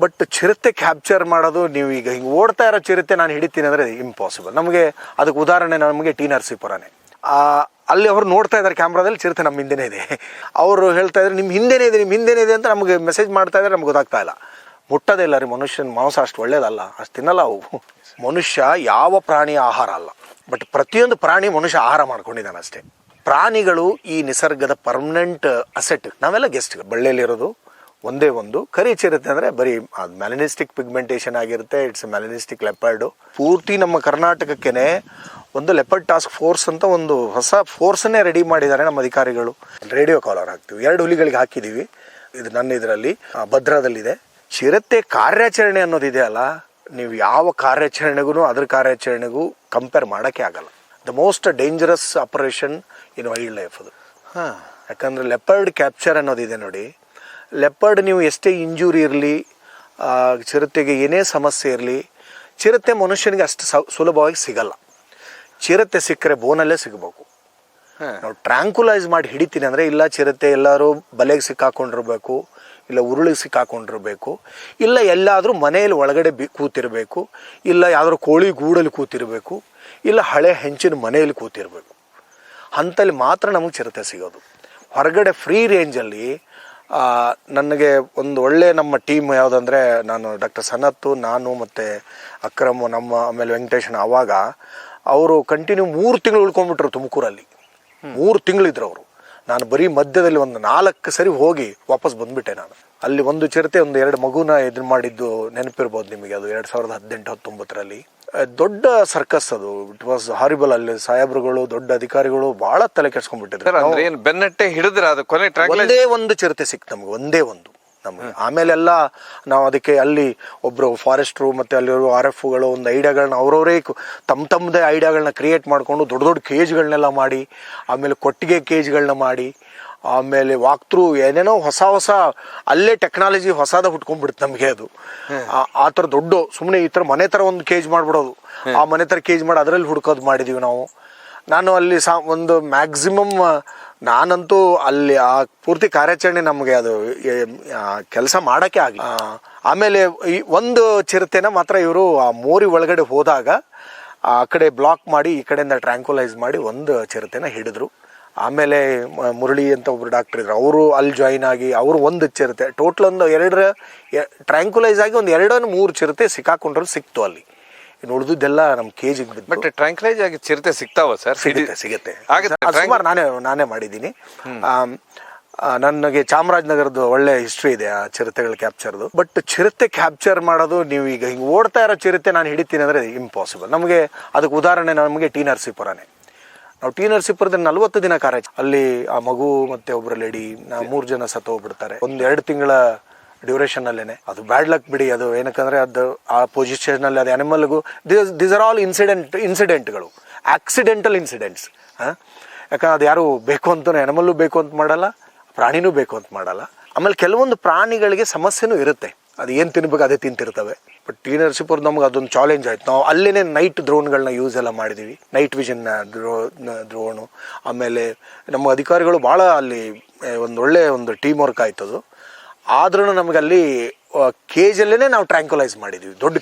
But ಚಿರತೆ capture ಮಾಡೋದು, ನೀವು ಈಗ ಹಿಂಗೆ ಓಡ್ತಾ ಇರೋ ಚಿರತೆ ನಾನು ಹಿಡಿತೀನಿ ಅಂದರೆ ಇಂಪಾಸಿಬಲ್. ನಮಗೆ ಅದಕ್ಕೆ ಉದಾಹರಣೆ ನಮಗೆ ಟಿ ನರಸೀಪುರನೇ. ಅಲ್ಲಿ ಅವರು ನೋಡ್ತಾ ಇದ್ದಾರೆ ಕ್ಯಾಮ್ರಾದಲ್ಲಿ, ಚಿರತೆ ನಮ್ಮ ಹಿಂದೆನೇ ಇದೆ. ಅವರು ಹೇಳ್ತಾ ಇದ್ದಾರೆ ನಿಮ್ಮ ಹಿಂದೆನೇ ಇದೆ, ನಿಮ್ಮ ಹಿಂದೆನೇ ಇದೆ ಅಂತ ನಮಗೆ ಮೆಸೇಜ್ ಮಾಡ್ತಾ ಇದ್ದಾರೆ. ನಮ್ಗೆ ಗೊತ್ತಾಗ್ತಾ ಇಲ್ಲ. ಮುಟ್ಟೋದೇ ಇಲ್ಲ ರೀ, ಮನುಷ್ಯನ ಮಾಂಸ ಅಷ್ಟು ಒಳ್ಳೇದಲ್ಲ, ಅಷ್ಟು ತಿನ್ನಲ್ಲ ಅವು. ಮನುಷ್ಯ ಯಾವ ಪ್ರಾಣಿಯ ಆಹಾರ ಅಲ್ಲ, ಬಟ್ ಪ್ರತಿಯೊಂದು ಪ್ರಾಣಿ ಮನುಷ್ಯ ಆಹಾರ ಮಾಡ್ಕೊಂಡಿದ್ದಾನೆ ಅಷ್ಟೇ. ಪ್ರಾಣಿಗಳು ಈ ನಿಸರ್ಗದ ಪರ್ಮನೆಂಟ್ ಅಸೆಟ್. ನಾವೆಲ್ಲ ಗೆಸ್ಟ್ಗಳು. ಬಳ್ಳಿಯಲ್ಲಿರೋದು ಒಂದೇ ಒಂದು ಕರಿ ಚಿರತೆ ಅಂದರೆ ಬರೀ ಅದು ಮೆಲನಿಸ್ಟಿಕ್ ಪಿಗ್ಮೆಂಟೇಷನ್ ಆಗಿರುತ್ತೆ. It's melanistic leopard. ಪೂರ್ತಿ ನಮ್ಮ ಕರ್ನಾಟಕಕ್ಕೇನೆ ಒಂದು ಲೆಪರ್ಡ್ ಟಾಸ್ಕ್ ಫೋರ್ಸ್ ಅಂತ ಒಂದು ಹೊಸ ಫೋರ್ಸನ್ನೇ ರೆಡಿ ಮಾಡಿದ್ದಾರೆ ನಮ್ಮ ಅಧಿಕಾರಿಗಳು. ರೇಡಿಯೋ ಕಾಲರ್ ಹಾಕ್ತೀವಿ, 2 ಹುಲಿಗಳಿಗೆ ಹಾಕಿದ್ದೀವಿ. ಇದು ನನ್ನ ಇದರಲ್ಲಿ ಭದ್ರಾದಲ್ಲಿದೆ. ಚಿರತೆ ಕಾರ್ಯಾಚರಣೆ ಅನ್ನೋದಿದೆ ಅಲ್ಲ, ನೀವು ಯಾವ ಕಾರ್ಯಾಚರಣೆಗೂ ಅದ್ರ ಕಾರ್ಯಾಚರಣೆಗೂ ಕಂಪೇರ್ ಮಾಡೋಕ್ಕೆ ಆಗಲ್ಲ. The most dangerous operation in wild life ಅದು. ಯಾಕಂದರೆ ಲೆಪರ್ಡ್ ಕ್ಯಾಪ್ಚರ್ ಅನ್ನೋದಿದೆ ನೋಡಿ. ಲೆಪರ್ಡ್ ನೀವು ಎಷ್ಟೇ ಇಂಜುರಿ ಇರಲಿ, ಚಿರತೆಗೆ ಏನೇ ಸಮಸ್ಯೆ ಇರಲಿ, ಚಿರತೆ ಮನುಷ್ಯನಿಗೆ ಅಷ್ಟು ಸುಲಭವಾಗಿ ಸಿಗಲ್ಲ. ಚಿರತೆ ಸಿಕ್ಕರೆ ಬೋನಲ್ಲೇ ಸಿಗಬೇಕು. ನಾವು ಟ್ರ್ಯಾಂಕ್ಯುಲೈಸ್ ಮಾಡಿ ಹಿಡಿತೀನಿ ಅಂದರೆ, ಇಲ್ಲ ಚಿರತೆ ಎಲ್ಲರೂ ಬಲೆಗೆ ಸಿಕ್ಕಾಕೊಂಡಿರ್ಬೇಕು, ಇಲ್ಲ ಉರುಳಿಗೆ ಸಿಕ್ಕಾಕೊಂಡಿರ್ಬೇಕು, ಇಲ್ಲ ಎಲ್ಲಾದರೂ ಮನೆಯಲ್ಲಿ ಒಳಗಡೆ ಕೂತಿರಬೇಕು, ಇಲ್ಲ ಯಾವುದಾದ್ರು ಕೋಳಿ ಗೂಡಲ್ಲಿ ಕೂತಿರಬೇಕು, ಇಲ್ಲ ಹಳೆ ಹೆಂಚಿನ ಮನೆಯಲ್ಲಿ ಕೂತಿರಬೇಕು. ಅಂಥಲ್ಲಿ ಮಾತ್ರ ನಮಗೆ ಚಿರತೆ ಸಿಗೋದು. ಹೊರಗಡೆ ಫ್ರೀ ರೇಂಜಲ್ಲಿ ನನಗೆ ಒಂದು ಒಳ್ಳೆ ನಮ್ಮ ಟೀಮ್ ಯಾವುದಂದರೆ, ನಾನು ಡಾಕ್ಟರ್ ಸನತ್ತು, ನಾನು ಮತ್ತು ಅಕ್ರಮ್, ನಮ್ಮ ಆಮೇಲೆ ವೆಂಕಟೇಶನ್, ಆವಾಗ ಅವರು ಕಂಟಿನ್ಯೂ 3 ತಿಂಗಳು ಉಳ್ಕೊಂಡ್ಬಿಟ್ರು ತುಮಕೂರಲ್ಲಿ. 3 ತಿಂಗಳಿದ್ರು ಅವರು. ನಾನು ಬರೀ ಮಧ್ಯದಲ್ಲಿ ಒಂದು 4 ಸರಿ ಹೋಗಿ ವಾಪಸ್ ಬಂದುಬಿಟ್ಟೆ ನಾನು. ಅಲ್ಲಿ ಒಂದು ಚಿರತೆ ಒಂದು 2 ಮಗುನ ಇದನ್ನ ಮಾಡಿದ್ದು ನೆನಪಿರ್ಬೋದು ನಿಮಗೆ. ಅದು 2018-19ರಲ್ಲಿ ದೊಡ್ಡ ಸರ್ಕಸ್ ಅದು. It was horrible. ಅಲ್ಲಿ ಸಾಹೇಬ್ರುಗಳು, ದೊಡ್ಡ ಅಧಿಕಾರಿಗಳು ಬಹಳ ತಲೆ ಕೆಡ್ಸ್ಕೊಂಡ್ಬಿಟ್ಟಿದ್ರು. ಬೆನ್ನಟ್ಟೆ ಹಿಡಿದ್ರೆ ಅದು ಕೊನೆ ಒಂದೇ ಒಂದು ಚಿರತೆ ಸಿಕ್ತು ನಮ್ಗೆ, ಒಂದೇ ಒಂದು ನಮಗೆ. ಆಮೇಲೆಲ್ಲ ನಾವು ಅದಕ್ಕೆ ಅಲ್ಲಿ ಒಬ್ರು ಫಾರೆಸ್ಟ್ರು ಮತ್ತು ಅಲ್ಲಿರೋ RFಗಳು ಒಂದು ಐಡಿಯಾಗಳನ್ನ ಅವರವರೇ ತಮ್ಮದೇ ಐಡಿಯಾಗಳನ್ನ ಕ್ರಿಯೇಟ್ ಮಾಡಿಕೊಂಡು ದೊಡ್ಡ ದೊಡ್ಡ ಕೇಜ್ಗಳನ್ನೆಲ್ಲ ಮಾಡಿ, ಆಮೇಲೆ ಕೊಟ್ಟಿಗೆ ಕೇಜ್ಗಳನ್ನ ಮಾಡಿ, ಆಮೇಲೆ ವಾಕ್ ಥ್ರೂ ಏನೇನೋ ಹೊಸ ಅಲ್ಲೇ ಟೆಕ್ನಾಲಜಿ ಹೊಸದ ಹುಟ್ಕೊಂಡ್ಬಿಡುತ್ತೆ ನಮಗೆ ಅದು. ಆ ಥರ ದೊಡ್ಡ ಸುಮ್ಮನೆ ಈ ಥರ ಮನೆ ಥರ ಒಂದು ಕೇಜ್ ಮಾಡಿಬಿಡೋದು, ಆ ಮನೆ ಥರ ಕೇಜ್ ಮಾಡಿ ಅದರಲ್ಲಿ ಹುಡ್ಕೋದು ಮಾಡಿದ್ದೀವಿ ನಾವು. ನಾನು ಅಲ್ಲಿ ಒಂದು ಮ್ಯಾಕ್ಸಿಮಮ್ ನಾನಂತೂ ಅಲ್ಲಿ ಆ ಪೂರ್ತಿ ಕಾರ್ಯಾಚರಣೆ ನಮಗೆ ಅದು ಕೆಲಸ ಮಾಡೋಕ್ಕೆ ಆಗಲಿ. ಆಮೇಲೆ ಈ ಒಂದು ಚಿರತೆನ ಮಾತ್ರ ಇವರು ಆ ಮೋರಿ ಒಳಗಡೆ ಹೋದಾಗ ಆ ಕಡೆ ಬ್ಲಾಕ್ ಮಾಡಿ, ಈ ಕಡೆಯಿಂದ ಟ್ರ್ಯಾಂಕ್ಯುಲೈಸ್ ಮಾಡಿ ಒಂದು ಚಿರತೆನ ಹಿಡಿದ್ರು. ಆಮೇಲೆ ಮುರಳಿ ಅಂತ ಒಬ್ರು ಡಾಕ್ಟರ್ ಇದ್ರು, ಅವರು ಅಲ್ಲಿ ಜಾಯಿನ್ ಆಗಿ ಅವರು ಒಂದು ಚಿರತೆ ಟೋಟಲ್ ಒಂದು 2 ಟ್ರ್ಯಾಂಕ್ಯುಲೈಸ್ ಆಗಿ ಒಂದು 2-3 ಚಿರತೆ ಸಿಕ್ಕಾಕೊಂಡ್ರಲ್ಲಿ ಸಿಕ್ತು ಅಲ್ಲಿ. ಇನ್ನು ಉಳಿದಿದ್ದೆಲ್ಲ ನಮ್ಮ ಕೇಜಿಗೆ ಬಿದ್ದು. ಬಟ್ ಟ್ರ್ಯಾಂಕ್ಯುಲೈಸ್ ಆಗಿ ಚಿರತೆ ಸಿಗ್ತಾವ ಸರ್? ಸಿಗುತ್ತೆ. ಸುಮಾರು ನಾನೇ ಮಾಡಿದ್ದೀನಿ. ನನಗೆ ಚಾಮರಾಜನಗರದ ಒಳ್ಳೆ ಹಿಸ್ಟ್ರಿ ಇದೆ ಆ ಚಿರತೆಗಳ ಕ್ಯಾಪ್ಚರ್ದು. ಬಟ್ ಚಿರತೆ ಕ್ಯಾಪ್ಚರ್ ಮಾಡೋದು, ನೀವು ಈಗ ಹಿಂಗೆ ಓಡ್ತಾ ಇರೋ ಚಿರತೆ ನಾನು ಹಿಡಿತೀನಿ ಅಂದರೆ ಇಂಪಾಸಿಬಲ್. ನಮಗೆ ಅದಕ್ಕೆ ಉದಾಹರಣೆ ನಮಗೆ ಟಿ ನರಸೀಪುರನೇ. ನಾವು ಟಿ ನರಸೀಪುರದಲ್ಲಿ 40 ದಿನ ಕಾರ್ಯ. ಅಲ್ಲಿ ಆ ಮಗು ಮತ್ತೆ ಒಬ್ಬರು ಲೇಡಿ 3 ಜನ ಸತ್ತೋಗ್ಬಿಡ್ತಾರೆ 1-2 ತಿಂಗಳ ಡ್ಯೂರೇಷನ್ ಅಲ್ಲೇನೆ. ಅದು ಬ್ಯಾಡ್ ಲಕ್ ಬಿಡಿ. ಅದು ಏನಕ್ಕಂದ್ರೆ ಅದು ಆ ಪೊಸಿಷನ್ ಅಲ್ಲಿ ಅದು ಅನಿಮಲ್ಗೂ ದೀಸ್ ಆರ್ ಆಲ್ ಇನ್ಸಿಡೆಂಟ್ಗಳು, ಆಕ್ಸಿಡೆಂಟಲ್ ಇನ್ಸಿಡೆಂಟ್ಸ್. ಯಾಕಂದ್ರೆ ಅದು ಯಾರು ಬೇಕು ಅಂತ, ಅನಿಮಲ್ಲು ಬೇಕು ಅಂತ ಮಾಡಲ್ಲ, ಪ್ರಾಣಿನೂ ಬೇಕು ಅಂತ ಮಾಡಲ್ಲ. ಆಮೇಲೆ ಕೆಲವೊಂದು ಪ್ರಾಣಿಗಳಿಗೆ ಸಮಸ್ಯೆನೂ ಇರುತ್ತೆ, ಅದು ಏನು ತಿನ್ಬೇಕು ಅದೇ ತಿಂತಿರ್ತವೆ. ಬಟ್ ಟಿ ನರಸೀಪುರ ನಮ್ಗೆ ಅದೊಂದು ಚಾಲೆಂಜ್ ಆಯ್ತು. ನಾವು ಅಲ್ಲೇನೆ ನೈಟ್ ಡ್ರೋನ್ಗಳನ್ನ ಯೂಸ್ ಎಲ್ಲ ಮಾಡಿದ್ದೀವಿ, ನೈಟ್ ವಿಷನ್ ಡ್ರೋನು. ಆಮೇಲೆ ನಮ್ಮ ಅಧಿಕಾರಿಗಳು ಭಾಳ ಅಲ್ಲಿ ಒಳ್ಳೆ ಒಂದು ಟೀಮ್ ವರ್ಕ್ ಆಯ್ತದು. ಆದ್ರೂ ನಮ್ಗೆ ಅಲ್ಲಿ ಕೇಜಲ್ಲೇ ನಾವು ಟ್ರ್ಯಾಂಕ್ಯುಲೈಸ್ ಮಾಡಿದ್ವಿ. ದೊಡ್ಡ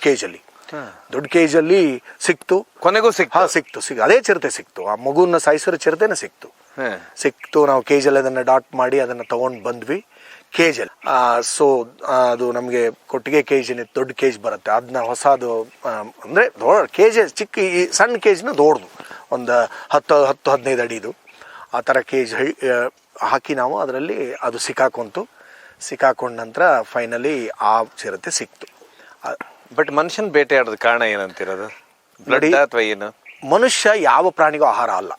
ಕೇಜಲ್ಲಿ ಸಿಕ್ತು, ಕೊನೆಗೂ ಸಿಕ್ತು. ಅದೇ ಚಿರತೆ ಸಿಕ್ತು. ಆ ಮಗುನ ಸಾಯಿಸಿರೋ ಚಿರತೆನೇ ಸಿಕ್ತು. ನಾವು ಕೇಜಲ್ಲಿ ಅದನ್ನ ಡಾಟ್ ಮಾಡಿ ಅದನ್ನ ತಗೊಂಡು ಬಂದ್ವಿ ಕೇಜಲ್ಲಿ. ಸೊ ಅದು ನಮಗೆ ಕೊಟ್ಟಿಗೆ ಕೇಜ್ ದೊಡ್ಡ ಕೇಜ್ ಬರುತ್ತೆ, ಅದನ್ನ ಹೊಸದು ಅಂದ್ರೆ ಕೇಜ್ ಚಿಕ್ಕ, ಈ ಸಣ್ಣ ಕೇಜ್ನ ದೊಡ್ಡದು ಒಂದು 10-15 ಅಡಿದು ಆ ಥರ ಕೇಜ್ ಹಾಕಿ ನಾವು ಅದರಲ್ಲಿ ಅದು ಸಿಕ್ಕಾಕೊಂಡ ನಂತರ ಫೈನಲಿ ಆ ಚಿರತೆ ಸಿಕ್ತು. ಬಟ್ ಮನುಷ್ಯನ ಬೇಟೆಯಾಡೋದು ಕಾರಣ ಏನಂತಿರೋದು? ಬ್ಲಡ್ ಅಥವಾ ಏನು? ಮನುಷ್ಯ ಯಾವ ಪ್ರಾಣಿಗೂ ಆಹಾರ ಅಲ್ಲ,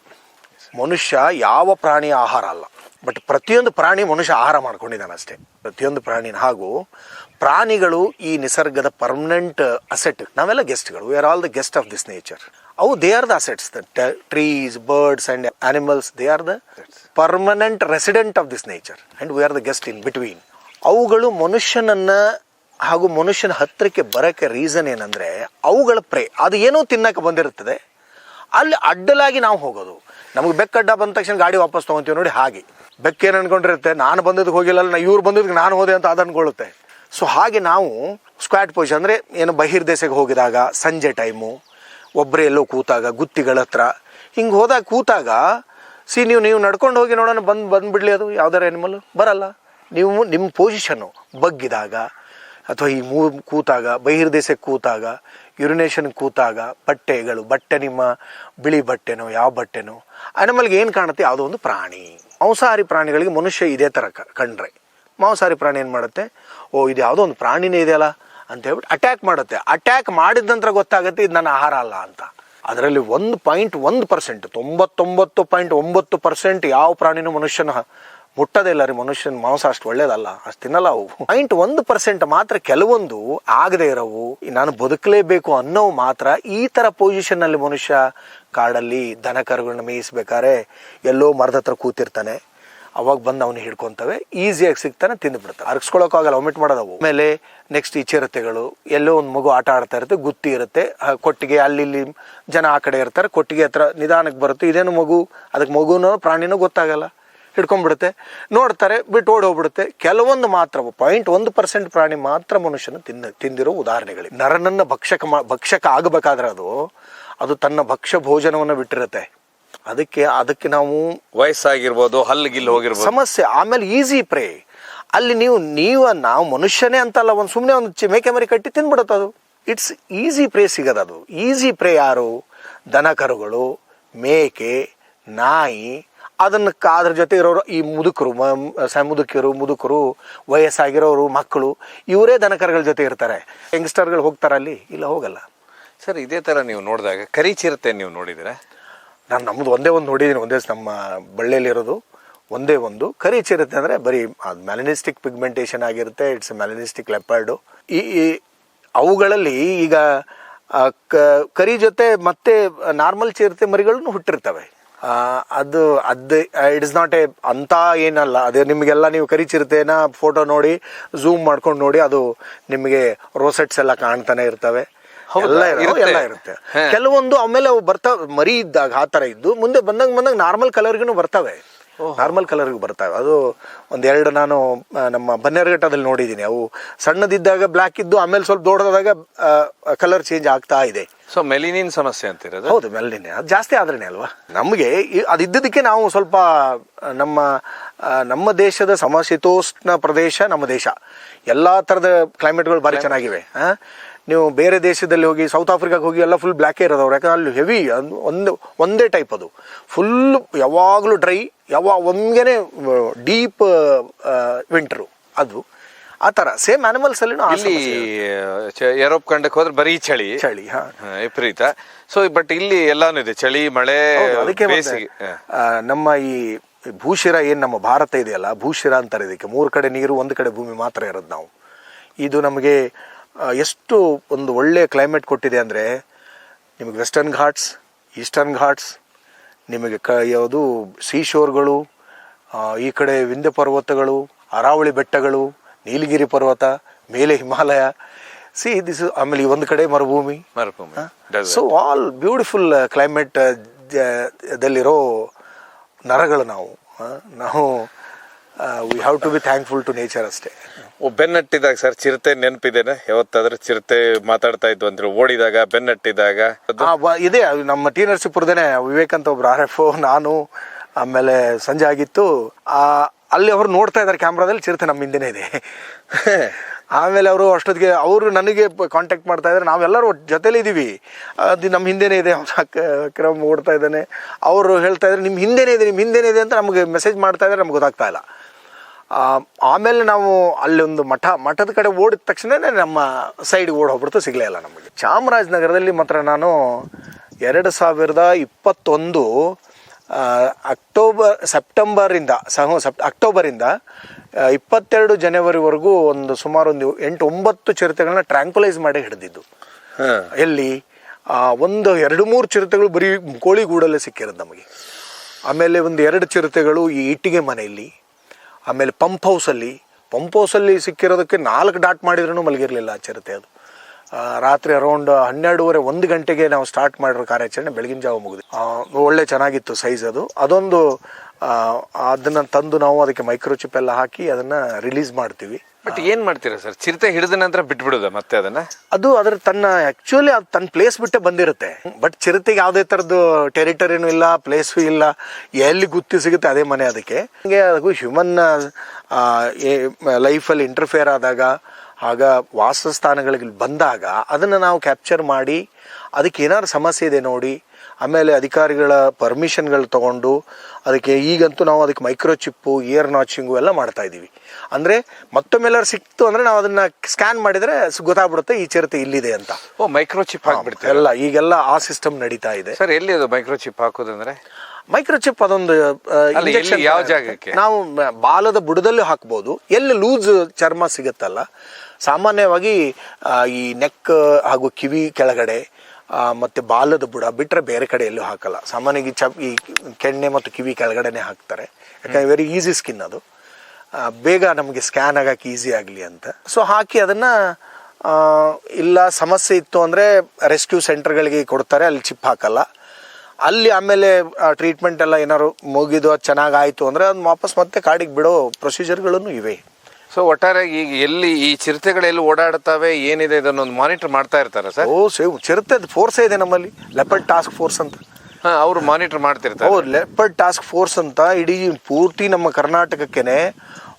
ಬಟ್ ಪ್ರತಿಯೊಂದು ಪ್ರಾಣಿ ಮನುಷ್ಯ ಆಹಾರ ಮಾಡ್ಕೊಂಡಿದ್ದಾನೆ ಅಷ್ಟೇ, ಪ್ರತಿಯೊಂದು ಪ್ರಾಣಿನ. ಹಾಗೂ ಪ್ರಾಣಿಗಳು ಈ ನಿಸರ್ಗದ ಪರ್ಮನೆಂಟ್ ಅಸೆಟ್. ನಾವೆಲ್ಲ ಗೆಸ್ಟ್ಗಳು, we are all the guest of this nature. They are the assets. The trees, birds and animals, they are the permanent resident of this nature and we are the guest in between. ಅವುಗಳು ಮನುಷ್ಯನನ್ನ ಹಾಗೂ ಮನುಷ್ಯನ ಹತ್ತಿರಕ್ಕೆ ಬರೋಕ್ಕೆ reason ಏನಂದ್ರೆ, ಅವುಗಳ ಅದು ಏನೋ ತಿನ್ನಕ್ಕೆ ಬಂದಿರುತ್ತದೆ, ಅಲ್ಲಿ ಅಡ್ಡಲಾಗಿ ನಾವು ಹೋಗೋದು. ನಮಗೆ ಬೆಕ್ಕಡ್ಡ ಬಂದ ತಕ್ಷಣ ಗಾಡಿ ವಾಪಸ್ ತೊಗೊತೀವಿ ನೋಡಿ, ಹಾಗೆ ಬೆಕ್ಕೇನು ಅನ್ಕೊಂಡಿರುತ್ತೆ, ನಾನು ಬಂದದಕ್ಕೆ ಹೋಗಿಲ್ಲ, ಇವ್ರು ಬಂದದಕ್ಕೆ ನಾನು ಹೋದೆ ಅಂತ ಅದು ಅನ್ಕೊಳ್ಳುತ್ತೆ. ಸೊ ಹಾಗೆ ನಾವು ಸ್ಕ್ವಾಟ್ ಪೊಸಿಷನ್ ಅಂದರೆ ಏನು ಬಹಿರ್ದೇಶಕ್ಕೆ ಹೋಗಿದಾಗ ಸಂಜೆ ಟೈಮು ಒಬ್ಬರೇ ಎಲ್ಲೋ ಕೂತಾಗ ಗುತ್ತಿಗಳ ಹತ್ರ ಹಿಂಗೆ ಹೋದಾಗ ಕೂತಾಗ ನೀವು ನಡ್ಕೊಂಡು ಹೋಗಿ ನೋಡೋಣ ಬಂದುಬಿಡ್ಲಿ ಅದು ಯಾವ್ದಾರು ಎನಿಮಲ್ಲು ಬರಲ್ಲ. ನೀವು ನಿಮ್ಮ ಪೊಸಿಷನ್ನು ಬಗ್ಗಿದಾಗ ಅಥವಾ ಈ ಕೂತಾಗ ಬಹಿರ್ದೇಶಕ್ಕೆ ಕೂತಾಗ ಯುರಿನೇಷನ್ ಕೂತಾಗ ಬಟ್ಟೆ ನಿಮ್ಮ ಬಿಳಿ ಬಟ್ಟೆನೋ ಯಾವ ಬಟ್ಟೆನೋ ಅನಿಮಲ್ಗೆ ಏನು ಕಾಣುತ್ತೆ ಯಾವುದೋ ಒಂದು ಪ್ರಾಣಿ. ಮಾಂಸಾಹಾರಿ ಪ್ರಾಣಿಗಳಿಗೆ ಮನುಷ್ಯ ಇದೇ ಥರ ಕಂಡ್ರೆ ಮಾಂಸಾಹಾರಿ ಪ್ರಾಣಿ ಏನು ಮಾಡುತ್ತೆ, ಇದು ಯಾವುದೋ ಒಂದು ಪ್ರಾಣಿನೇ ಇದೆಯಲ್ಲ ಅಂತ ಹೇಳ್ಬಿಟ್ಟು ಅಟ್ಯಾಕ್ ಮಾಡುತ್ತೆ. ಅಟ್ಯಾಕ್ ಮಾಡಿದ ನಂತರ ಗೊತ್ತಾಗುತ್ತೆ ಇದು ನನ್ನ ಆಹಾರ ಅಲ್ಲ ಅಂತ. ಅದರಲ್ಲಿ 1.1% 99.9% ಯಾವ ಪ್ರಾಣಿನೂ ಮನುಷ್ಯನ ಮುಟ್ಟದೇ ಇಲ್ಲ ರೀ. ಮನುಷ್ಯನ ಮಾಂಸ ಅಷ್ಟು ಒಳ್ಳೇದಲ್ಲ, ಅಷ್ಟು ತಿನ್ನಲ್ಲ ಅವು. 0.1% ಮಾತ್ರ ಕೆಲವೊಂದು ಆಗದೆ ಇರೋವು, ನಾನು ಬದುಕಲೇಬೇಕು ಅನ್ನೋವು ಮಾತ್ರ ಈ ಥರ ಪೊಸಿಷನ್ನಲ್ಲಿ ಮನುಷ್ಯ ಕಾಡಲ್ಲಿ ದನ ಕರುಗಳನ್ನ ಮೇಯಿಸ್ಬೇಕಾದ್ರೆ ಎಲ್ಲೋ ಮರದ ಹತ್ರ ಕೂತಿರ್ತಾನೆ, ಅವಾಗ ಬಂದು ಅವನು ಹಿಡ್ಕೊತವೆ, ಈಸಿಯಾಗಿ ಸಿಗ್ತಾನೆ, ತಿಂದುಬಿಡ್ತಾನೆ, ಅರ್ಗಿಸ್ಕೊಳ್ಳೋಕ್ಕಾಗಲ್ಲ, ಒಮಿಟ್ ಮಾಡೋದವು. ಆಮೇಲೆ ನೆಕ್ಸ್ಟ್ ಈ ಚಿರತೆಗಳು, ಎಲ್ಲೋ ಒಂದು ಮಗು ಆಟ ಆಡ್ತಾ ಇರುತ್ತೆ, ಗುತ್ತಿ ಇರುತ್ತೆ, ಕೊಟ್ಟಿಗೆ ಅಲ್ಲಿ ಜನ ಆ ಕಡೆ ಇರ್ತಾರೆ, ಕೊಟ್ಟಿಗೆ ಹತ್ರ ನಿಧಾನಕ್ಕೆ ಬರುತ್ತೆ, ಇದೇನು ಮಗು, ಅದಕ್ಕೆ ಮಗುನೋ ಪ್ರಾಣಿನೋ ಗೊತ್ತಾಗಲ್ಲ, ಹಿಡ್ಕೊಂಡ್ಬಿಡುತ್ತೆ, ನೋಡ್ತಾರೆ, ಬಿಟ್ಟು ಓಡಿ ಹೋಗ್ಬಿಡುತ್ತೆ. ಕೆಲವೊಂದು ಮಾತ್ರ 0.1% ಪ್ರಾಣಿ ಮಾತ್ರ ಮನುಷ್ಯನ ತಿಂದಿರೋ ಉದಾಹರಣೆಗಳಿವೆ. ನರನನ್ನ ಭಕ್ಷಕ ಆಗಬೇಕಾದ್ರೆ ಅದು ತನ್ನ ಭಕ್ಷ್ಯ ಭೋಜನವನ್ನು ಬಿಟ್ಟಿರುತ್ತೆ. ಅದಕ್ಕೆ ನಾವು ವಯಸ್ಸಾಗಿರ್ಬೋದು, ಹಲ್ಲಿಗಿಲ್ಲಿ ಹೋಗಿರ್ಬೋದು ಸಮಸ್ಯೆ. ಆಮೇಲೆ ಈಸಿ ಪ್ರೇ, ಅಲ್ಲಿ ನಾವು ಮನುಷ್ಯನೇ ಅಂತಲ್ಲ, ಒಂದು ಸುಮ್ಮನೆ ಒಂದು ಮೇಕೆ ಮರಿ ಕಟ್ಟಿ ತಿಂದ್ಬಿಡುತ್ತೆ ಅದು. ಇಟ್ಸ್ ಈಸಿ ಪ್ರೇ ಸಿಗೋದು. ಅದು ಈಸಿ ಪ್ರೇ ಯಾರು? ದನ ಕರುಗಳು, ಮೇಕೆ, ನಾಯಿ, ಅದ್ರ ಜೊತೆ ಇರೋರು ಈ ಮುದುಕರು, ವಯಸ್ಸಾಗಿರೋರು, ಮಕ್ಕಳು, ಇವರೇ ದನಕರುಗಳ ಜೊತೆ ಇರ್ತಾರೆ. ಯಂಗ್ಸ್ಟರ್ಗಳು ಹೋಗ್ತಾರ ಅಲ್ಲಿ? ಇಲ್ಲ, ಹೋಗಲ್ಲ. ಸರ್, ಇದೇ ತರ ನೀವು ನೋಡಿದಾಗ ಕರಿ ಚಿರತೆ ನೀವು ನೋಡಿದಿರ? ನಾನು ನಮ್ಮದು ಒಂದೇ ಒಂದು ನೋಡಿದ್ದೀನಿ, ನಮ್ಮ ಬಳ್ಳಿಯಲ್ಲಿರೋದು ಒಂದೇ ಒಂದು. ಕರಿ ಚಿರತೆ ಅಂದರೆ ಬರೀ ಅದು ಮೆಲನಿಸ್ಟಿಕ್ ಪಿಗ್ಮೆಂಟೇಷನ್ ಆಗಿರುತ್ತೆ, ಇಟ್ಸ್ ಮೆಲನಿಸ್ಟಿಕ್ ಲೆಪರ್ಡು. ಈ ಅವುಗಳಲ್ಲಿ ಈಗ ಕರಿ ಜೊತೆ ಮತ್ತೆ ನಾರ್ಮಲ್ ಚಿರತೆ ಮರಿಗಳನ್ನು ಹುಟ್ಟಿರ್ತವೆ. ಅದು ಇಟ್ ಇಸ್ ನಾಟ್ ಅಂತ ಏನಲ್ಲ. ಅದೇ ನಿಮಗೆಲ್ಲ ನೀವು ಕರಿ ಚಿರತೆನ ಫೋಟೋ ನೋಡಿ ಝೂಮ್ ಮಾಡ್ಕೊಂಡು ನೋಡಿ, ಅದು ನಿಮಗೆ ರೋಸೆಟ್ಸ್ ಎಲ್ಲ ಕಾಣ್ತಾನೆ ಇರ್ತವೆ, ಎಲ್ಲ ಇರುತ್ತೆ. ಕೆಲವೊಂದು ಆಮೇಲೆ ಅವು ಬರ್ತಾವೆ, ಮರಿ ಇದ್ದಾಗ ಆ ಥರ ಇದ್ದು ಮುಂದೆ ಬಂದಂಗೆ ನಾರ್ಮಲ್ ಕಲರ್ಗೂ ಬರ್ತವೆ. ಅದು ಒಂದೆರಡು ನಾನು ನಮ್ಮ ಬನ್ನೇರುಘಟ್ಟದಲ್ಲಿ ನೋಡಿದ್ದೀನಿ. ಅವು ಸಣ್ಣದಿದ್ದಾಗ ಬ್ಲ್ಯಾಕ್ ಇದ್ದು ಆಮೇಲೆ ಸ್ವಲ್ಪ ದೊಡ್ಡದಾದಾಗ ಕಲರ್ ಚೇಂಜ್ ಆಗ್ತಾ ಇದೆ. ಸೊ ಮೆಲಿನಿನ್ ಸಮಸ್ಯೆ ಅಂತಿರೋದು? ಹೌದು, ಮೆಲಿನಿನ್ ಅದು ಜಾಸ್ತಿ ಆದ್ರೇನೆ ಅಲ್ವಾ ನಮಗೆ. ಅದಿದ್ದದಕ್ಕೆ ನಾವು ಸ್ವಲ್ಪ ನಮ್ಮ ದೇಶದ ಸಮಶೀತೋಷ್ಣ ಪ್ರದೇಶ ನಮ್ಮ ದೇಶ. ಎಲ್ಲ ಥರದ ಕ್ಲೈಮೇಟ್ಗಳು ಭಾರಿ ಚೆನ್ನಾಗಿವೆ. ನೀವು ಬೇರೆ ದೇಶದಲ್ಲಿ ಹೋಗಿ, ಸೌತ್ ಆಫ್ರಿಕಾಗೆ ಹೋಗಿ ಎಲ್ಲ ಫುಲ್ ಬ್ಲ್ಯಾಕೇ ಇರೋದವ್ರು, ಯಾಕಂದ್ರೆ ಅಲ್ಲಿ ಹೆವಿ ಒಂದೇ ಟೈಪ್, ಅದು ಫುಲ್ ಯಾವಾಗಲೂ ಡ್ರೈ, ಒಮ್ಮೆಗೆ ಡೀಪ್ ವಿಂಟರು, ಅದು ಆ ಥರ. ಸೇಮ್ ಆನಿಮಲ್ಸ್ ಅಲ್ಲಿ ಯುರೋಪ್ ಖಂಡಕ್ಕೆ ಹೋದ್ರೆ ಬರೀ ಚಳಿ ವಿಪರೀತ. ಸೊ ಬಟ್ ಇಲ್ಲಿ ಎಲ್ಲಾನು ಇದೆ, ಚಳಿ, ಮಳೆ. ಅದಕ್ಕೆ ನಮ್ಮ ಈ ಭೂಶಿರ ಏನು ನಮ್ಮ ಭಾರತ ಇದೆಯಲ್ಲ, ಭೂಶಿರ ಅಂತಾರೆ ಇದಕ್ಕೆ. 3 ಕಡೆ ನೀರು, 1 ಕಡೆ ಭೂಮಿ ಮಾತ್ರ ಇರೋದು ನಾವು. ಇದು ನಮಗೆ ಎಷ್ಟು ಒಂದು ಒಳ್ಳೆಯ ಕ್ಲೈಮೇಟ್ ಕೊಟ್ಟಿದೆ ಅಂದರೆ, ನಿಮಗೆ ವೆಸ್ಟರ್ನ್ ಘಾಟ್ಸ್, ಈಸ್ಟರ್ನ್ ಘಾಟ್ಸ್, ನಿಮಗೆ ಯಾವುದು ಸೀಶೋರ್ಗಳು, ಈ ಕಡೆ ವಿಂಧ್ಯ ಪರ್ವತಗಳು, ಅರಾವಳಿ ಬೆಟ್ಟಗಳು, ನೀಲಗಿರಿ ಪರ್ವತ, ಮೇಲೆ ಹಿಮಾಲಯ, ಆಮೇಲೆ ಈ 1 ಕಡೆ ಮರುಭೂಮಿ. ಸೊ ಆಲ್ ಬ್ಯೂಟಿಫುಲ್ ಕ್ಲೈಮೇಟ್ ದಲ್ಲಿರೋ ನರಗಳು ನಾವು. We have to be thankful to nature ಅಷ್ಟೇ. ಬೆನ್ನಟ್ಟಿದಾಗ ಸರ್ ಚಿರತೆ ನೆನಪಿದೇನೆ? ಯಾವತ್ತಾದ್ರೆ ಚಿರತೆ ಮಾತಾಡ್ತಾ ಇದ್ವು ಅಂದ್ರೆ ಓಡಿದಾಗ, ಬೆನ್ನಟ್ಟಿದಾಗ? ಇದೆ, ನಮ್ಮ ಟಿ ನರಸೀಪುರದೇನೆ ವಿವೇಕ್ ಅಂತ ಒಬ್ರು RFO, ನಾನು, ಆಮೇಲೆ ಸಂಜೆ ಆಗಿತ್ತು, ಅಲ್ಲಿ ಅವರು ನೋಡ್ತಾ ಇದ್ದಾರೆ ಕ್ಯಾಮ್ರಾದಲ್ಲಿ, ಚಿರತೆ ನಮ್ಮ ಹಿಂದೆನೇ ಇದೆ. ಆಮೇಲೆ ಅವರು ಅಷ್ಟೊತ್ತಿಗೆ ನನಗೆ ಕಾಂಟ್ಯಾಕ್ಟ್ ಮಾಡ್ತಾ ಇದ್ದಾರೆ, ನಾವೆಲ್ಲರೂ ಜೊತೆಲಿ ಇದ್ದೀವಿ, ಅದು ನಮ್ಮ ಹಿಂದೆನೇ ಇದೆ, ಕ್ರಮ್ ಓಡ್ತಾ ಇದ್ದಾನೆ. ಅವರು ಹೇಳ್ತಾ ಇದ್ದಾರೆ ನಿಮ್ಮ ಹಿಂದೆನೇ ಇದೆ ಅಂತ ನಮಗೆ ಮೆಸೇಜ್ ಮಾಡ್ತಾ ಇದ್ದಾರೆ, ನಮ್ಗೆ ಗೊತ್ತಾಗ್ತಾ ಇಲ್ಲ. ಆಮೇಲೆ ನಾವು ಅಲ್ಲಿ ಒಂದು ಮಠದ ಕಡೆ ಓಡಿದ ತಕ್ಷಣ ನಮ್ಮ ಸೈಡ್ಗೆ ಹೋಗ್ಬಿಡ್ತು, ಸಿಗಲೇ ಇಲ್ಲ ನಮಗೆ. ಚಾಮರಾಜನಗರದಲ್ಲಿ ಮಾತ್ರ ನಾನು 2021 ಅಕ್ಟೋಬರಿಂದ 22 ಜನವರಿವರೆಗೂ ಸುಮಾರು 8-9 ಚಿರತೆಗಳನ್ನ ಟ್ರ್ಯಾಂಕ್ಯುಲೈಸ್ ಮಾಡಿ ಹಿಡಿದಿದ್ದು. ಎಲ್ಲಿ ಒಂದು 2-3 ಚಿರತೆಗಳು ಬರೀ ಕೋಳಿಗೂಡಲ್ಲೇ ಸಿಕ್ಕಿರೋದು ನಮಗೆ. ಆಮೇಲೆ 1-2 ಚಿರತೆಗಳು ಈ ಇಟ್ಟಿಗೆ ಮನೆಯಲ್ಲಿ, ಆಮೇಲೆ ಪಂಪ್ ಹೌಸಲ್ಲಿ ಸಿಕ್ಕಿರೋದಕ್ಕೆ 4 ಡಾಟ್ ಮಾಡಿದ್ರೂ ಮಲಗಿರಲಿಲ್ಲ ಆ ಚಿರತೆ. ಅದು ರಾತ್ರಿ ಅರೌಂಡ್ 12:30-1 ಗಂಟೆಗೆ ನಾವು ಸ್ಟಾರ್ಟ್ ಮಾಡಿರೋ ಕಾರ್ಯಾಚರಣೆ ಬೆಳಗಿನ ಜಾವ ಮುಗಿದು. ಒಳ್ಳೆ ಚೆನ್ನಾಗಿತ್ತು ಸೈಜ್ ಅದು. ಅದನ್ನು ತಂದು ನಾವು ಅದಕ್ಕೆ ಮೈಕ್ರೋಚಿಪ್ ಎಲ್ಲ ಹಾಕಿ ಅದನ್ನು ರಿಲೀಸ್ ಮಾಡ್ತೀವಿ. ಬಟ್ ಏನ್ ಮಾಡ್ತೀರಾ ಸರ್, ಚಿರತೆ ಹಿಡಿದ ನಂತರ ಬಿಟ್ಬಿಡುದ ಮತ್ತೆ ಅದನ್ನ? ಅದು ಅದ್ರ ಆಕ್ಚುಲಿ ಅದು ತನ್ನ ಪ್ಲೇಸ್ ಬಿಟ್ಟೆ ಬಂದಿರುತ್ತೆ. ಬಟ್ ಚಿರತೆಗೆ ಯಾವುದೇ ಥರದ್ದು ಟೆರಿಟರಿನೂ ಇಲ್ಲ, ಪ್ಲೇಸು ಇಲ್ಲ, ಎಲ್ಲಿ ಗುತ್ತಿ ಸಿಗುತ್ತೆ ಅದೇ ಮನೆ ಅದಕ್ಕೆ. ಹೀಗೆ ಅದು ಹ್ಯೂಮನ್ ಲೈಫಲ್ಲಿ ಇಂಟರ್ಫಿಯರ್ ಆದಾಗ, ಆಗ ವಾಸಸ್ಥಾನಗಳಿಗೆ ಬಂದಾಗ ಅದನ್ನು ನಾವು ಕ್ಯಾಪ್ಚರ್ ಮಾಡಿ ಅದಕ್ಕೆ ಏನಾದ್ರು ಸಮಸ್ಯೆ ಇದೆ ನೋಡಿ, ಆಮೇಲೆ ಅಧಿಕಾರಿಗಳ ಪರ್ಮಿಷನ್ಗಳು ತೊಗೊಂಡು ಅದಕ್ಕೆ ಈಗಂತೂ ನಾವು ಅದಕ್ಕೆ ಮೈಕ್ರೋಚಿಪ್ಪು, ಇಯರ್ ನಾಚಿಂಗು ಎಲ್ಲ ಮಾಡ್ತಾ ಇದ್ದೀವಿ. ಅಂದರೆ ಮತ್ತೊಮ್ಮೆಲ್ಲರೂ ಸಿಕ್ತು ಅಂದರೆ ನಾವು ಅದನ್ನು ಸ್ಕ್ಯಾನ್ ಮಾಡಿದರೆ ಗೊತ್ತಾಗ್ಬಿಡುತ್ತೆ ಈ ಚಿರತೆ ಇಲ್ಲಿದೆ ಅಂತ. ಓ, ಮೈಕ್ರೋಚಿಪ್ ಹಾಕ್ಬಿಡ್ತೀವಿ ಎಲ್ಲ ಈಗೆಲ್ಲ ಆ ಸಿಸ್ಟಮ್ ನಡೀತಾ ಇದೆ. ಸರ್, ಎಲ್ಲಿ ಅದು ಮೈಕ್ರೋಚಿಪ್ ಹಾಕೋದಂದ್ರೆ? ಮೈಕ್ರೋಚಿಪ್ ಅದೊಂದು ಇಂಜೆಕ್ಷನ್ ಯಾವ ಜಾಗಕ್ಕೆ? ನಾವು ಬಾಲದ ಬುಡದಲ್ಲೂ ಹಾಕ್ಬೋದು. ಎಲ್ಲಿ ಲೂಸ್ ಚರ್ಮ ಸಿಗುತ್ತಲ್ಲ, ಸಾಮಾನ್ಯವಾಗಿ ಈ ನೆಕ್ ಹಾಗೂ ಕಿವಿ ಕೆಳಗಡೆ ಮತ್ತು ಬಾಲದ ಬುಡ ಬಿಟ್ಟರೆ ಬೇರೆ ಕಡೆ ಎಲ್ಲೂ ಹಾಕಲ್ಲ. ಸಾಮಾನ್ಯವಾಗಿ ಈ ಕೆನ್ನೆ ಮತ್ತು ಕಿವಿ ಕೆಳಗಡೆನೆ ಹಾಕ್ತಾರೆ. ಯಾಕಂದರೆ ವೆರಿ ಈಸಿ ಸ್ಕಿನ್ ಅದು, ಬೇಗ ನಮಗೆ ಸ್ಕ್ಯಾನ್ ಆಗಕ್ಕೆ ಈಸಿ ಆಗಲಿ ಅಂತ. ಸೊ ಹಾಕಿ ಅದನ್ನು ಇಲ್ಲ ಸಮಸ್ಯೆ ಇತ್ತು ಅಂದರೆ ರೆಸ್ಕ್ಯೂ ಸೆಂಟರ್ಗಳಿಗೆ ಕೊಡ್ತಾರೆ, ಅಲ್ಲಿ ಚಿಪ್ ಹಾಕಲ್ಲ. ಅಲ್ಲಿ ಆಮೇಲೆ ಟ್ರೀಟ್ಮೆಂಟ್ ಎಲ್ಲ ಏನಾದ್ರು ಮುಗಿದು ಅದು ಚೆನ್ನಾಗಾಯಿತು ಅಂದರೆ ಅದು ವಾಪಸ್ ಮತ್ತೆ ಕಾಡಿಗೆ ಬಿಡೋ ಪ್ರೊಸೀಜರ್ಗಳನ್ನು ಇವೆ. ಸೊ ಒಟ್ಟಾರೆ ಈಗ ಎಲ್ಲಿ ಈ ಚಿರತೆಗಳೆಲ್ಲಿ ಓಡಾಡ್ತವೆ, ಏನಿದೆ ಇದನ್ನೊಂದು ಮಾನಿಟರ್ ಮಾಡ್ತಾ ಇರ್ತಾರೆ ಸರ್? ಚಿರತೆ ಫೋರ್ಸೇ ಇದೆ ನಮ್ಮಲ್ಲಿ, ಲೆಪರ್ಡ್ ಟಾಸ್ಕ್ ಫೋರ್ಸ್ ಅಂತ. ಅವರು ಮಾನಿಟರ್ ಮಾಡ್ತಿರ್ತಾರೆ. ಲೆಪರ್ಡ್ ಟಾಸ್ಕ್ ಫೋರ್ಸ್ ಅಂತ ಇಡೀ ಪೂರ್ತಿ ನಮ್ಮ ಕರ್ನಾಟಕಕ್ಕೇನೆ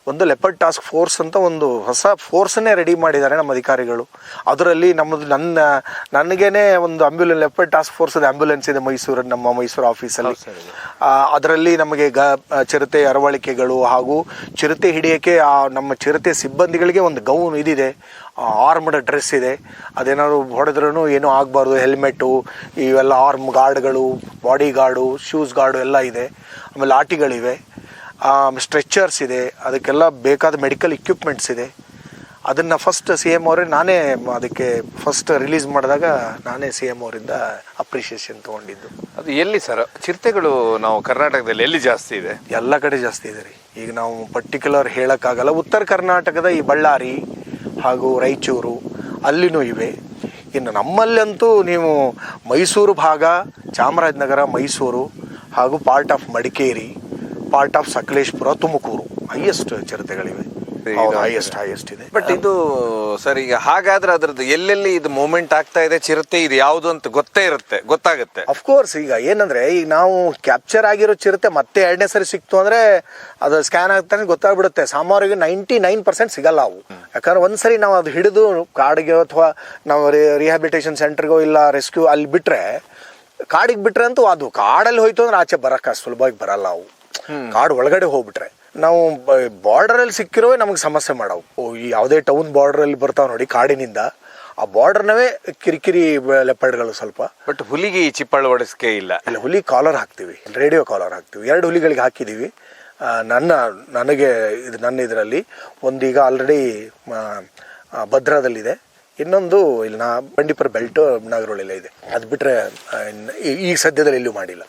ಒಂದು ಲೆಪರ್ಡ್ ಟಾಸ್ಕ್ ಫೋರ್ಸ್ ಅಂತ ಒಂದು ಹೊಸ ಫೋರ್ಸನ್ನೇ ರೆಡಿ ಮಾಡಿದ್ದಾರೆ ನಮ್ಮ ಅಧಿಕಾರಿಗಳು. ಅದರಲ್ಲಿ ನಮ್ಮದು ನನಗೇನೆ ಒಂದು ಲೆಪರ್ಡ್ ಟಾಸ್ಕ್ ಫೋರ್ಸ್ ಆಂಬ್ಯುಲೆನ್ಸ್ ಇದೆ ನಮ್ಮ ಮೈಸೂರು ಆಫೀಸಲ್ಲಿ. ಅದರಲ್ಲಿ ನಮಗೆ ಚಿರತೆ ಅರವಳಿಕೆಗಳು ಹಾಗೂ ಚಿರತೆ ಹಿಡಿಯೋಕ್ಕೆ ನಮ್ಮ ಚಿರತೆ ಸಿಬ್ಬಂದಿಗಳಿಗೆ ಒಂದು ಗೌನ್ ಇದಿದೆ, ಆರ್ಮ್ಡ್ ಡ್ರೆಸ್ ಇದೆ. ಅದೇನಾದ್ರು ಹೊಡೆದ್ರೂ ಏನೂ ಆಗಬಾರ್ದು, ಹೆಲ್ಮೆಟ್ಟು, ಇವೆಲ್ಲ ಆರ್ಮ್ ಗಾರ್ಡ್ಗಳು, ಬಾಡಿ ಗಾರ್ಡು, ಶೂಸ್ ಗಾರ್ಡು ಎಲ್ಲ ಇದೆ. ಆಮೇಲೆ ಲಾಠಿಗಳಿವೆ, ಸ್ಟ್ರೆಚರ್ಸ್ ಇದೆ, ಅದಕ್ಕೆಲ್ಲ ಬೇಕಾದ ಮೆಡಿಕಲ್ ಇಕ್ವಿಪ್ಮೆಂಟ್ಸ್ ಇದೆ. ಅದನ್ನು ಫಸ್ಟ್ CM ಅವರೇ ನಾನೇ ಅದಕ್ಕೆ ಫಸ್ಟ್ ರಿಲೀಸ್ ಮಾಡಿದಾಗ ನಾನೇ CM ಅವರಿಂದ ಅಪ್ರಿಷಿಯೇಷನ್ ತೊಗೊಂಡಿದ್ದು. ಅದು ಎಲ್ಲಿ ಸರ್ ಚಿರತೆಗಳು ನಾವು ಕರ್ನಾಟಕದಲ್ಲಿ ಎಲ್ಲಿ ಜಾಸ್ತಿ ಇದೆ? ಎಲ್ಲ ಕಡೆ ಜಾಸ್ತಿ ಇದೆ ರೀ. ಈಗ ನಾವು ಪರ್ಟಿಕ್ಯುಲರ್ ಹೇಳೋಕ್ಕಾಗಲ್ಲ. ಉತ್ತರ ಕರ್ನಾಟಕದ ಈ ಬಳ್ಳಾರಿ ಹಾಗೂ ರಾಯಚೂರು ಅಲ್ಲಿನೂ ಇವೆ. ಇನ್ನು ನಮ್ಮಲ್ಲಂತೂ ನೀವು ಮೈಸೂರು ಭಾಗ, ಚಾಮರಾಜನಗರ, ಮೈಸೂರು ಹಾಗೂ part of Madikeri, part of Sakleshpur, Tumakuru highest ಚಿರತೆಗಳಿವೆ. ಹೈಯೆಸ್ಟ್ ಇದೆ. ಬಟ್ ಇದು ಸರ್, ಈಗ ಹಾಗಾದ್ರೆ ಅದ್ರದ್ದು ಎಲ್ಲೆಲ್ಲಿ ಇದು ಮೂವ್ಮೆಂಟ್ ಆಗ್ತಾ ಇದೆ ಚಿರತೆ, ಇದು ಯಾವುದು ಅಂತ ಗೊತ್ತಾಗುತ್ತೆ. ಅಫ್ಕೋರ್ಸ್ ಈಗ ಏನಂದ್ರೆ, ಈಗ ನಾವು ಕ್ಯಾಪ್ಚರ್ ಆಗಿರೋ ಚಿರತೆ ಮತ್ತೆ ಎರಡನೇ ಸರಿ ಸಿಕ್ತು ಅಂದ್ರೆ ಅದು ಸ್ಕ್ಯಾನ್ ಆಗ್ತಾನೆ ಗೊತ್ತಾಗ್ಬಿಡುತ್ತೆ. ಸಾಮಾನ್ಯವಾಗಿ 99% ಸಿಗಲ್ಲ ಅವು. ಯಾಕಂದ್ರೆ ಒಂದ್ಸರಿ ನಾವು ಅದು ಹಿಡಿದು ಕಾಡಿಗೆ ಅಥವಾ ನಾವು ರಿಹ್ಯಾಬಿಲಿಟೇಷನ್ ಸೆಂಟರ್ಗೋ ಇಲ್ಲ ರೆಸ್ಕ್ಯೂ ಅಲ್ಲಿ ಬಿಟ್ರೆ, ಕಾಡಿಗೆ ಬಿಟ್ರೆ ಅಂತೂ ಅದು ಕಾಡಲ್ಲಿ ಹೋಯ್ತು ಅಂದ್ರೆ ಆಚೆ ಬರಕ್ಕೆ ಸುಲಭವಾಗಿ ಬರಲ್ಲ ಅವು. ಕಾಡು ಒಳಗಡೆ ಹೋಗ್ಬಿಟ್ರೆ ನಾವು ಬಾರ್ಡರಲ್ಲಿ ಸಿಕ್ಕಿರೋ ನಮಗೆ ಸಮಸ್ಯೆ ಮಾಡವು. ಈ ಯಾವುದೇ ಟೌನ್ ಬಾರ್ಡರಲ್ಲಿ ಬರ್ತಾವ ನೋಡಿ ಕಾಡಿನಿಂದ, ಆ ಬಾರ್ಡರ್ನವೇ ಕಿರಿಕಿರಿ ಲೆಪರ್ಡ್ಗಳು ಸ್ವಲ್ಪ. ಬಟ್ ಹುಲಿಗೆ ಈ ಚಿಪ್ಪಾಳು ಹೊಡೆಸ್ಕೆ ಇಲ್ಲ. ಹುಲಿ ಕಾಲರ್ ಹಾಕ್ತೀವಿ, ರೇಡಿಯೋ ಕಾಲರ್ ಹಾಕ್ತೀವಿ. 2 ಹುಲಿಗಳಿಗೆ ಹಾಕಿದ್ದೀವಿ. ನನಗೆ ನನ್ನ ಇದರಲ್ಲಿ ಒಂದೀಗ ಆಲ್ರೆಡಿ ಭದ್ರಾದಲ್ಲಿದೆ, ಇನ್ನೊಂದು ಇಲ್ಲಿ ಬಂಡೀಪುರ ಬೆಲ್ಟು ನಾಗರೋಳೆಲ್ಲ ಇದೆ. ಅದು ಬಿಟ್ಟರೆ ಈಗ ಸದ್ಯದಲ್ಲಿ ಎಲ್ಲೂ ಮಾಡಿಲ್ಲ.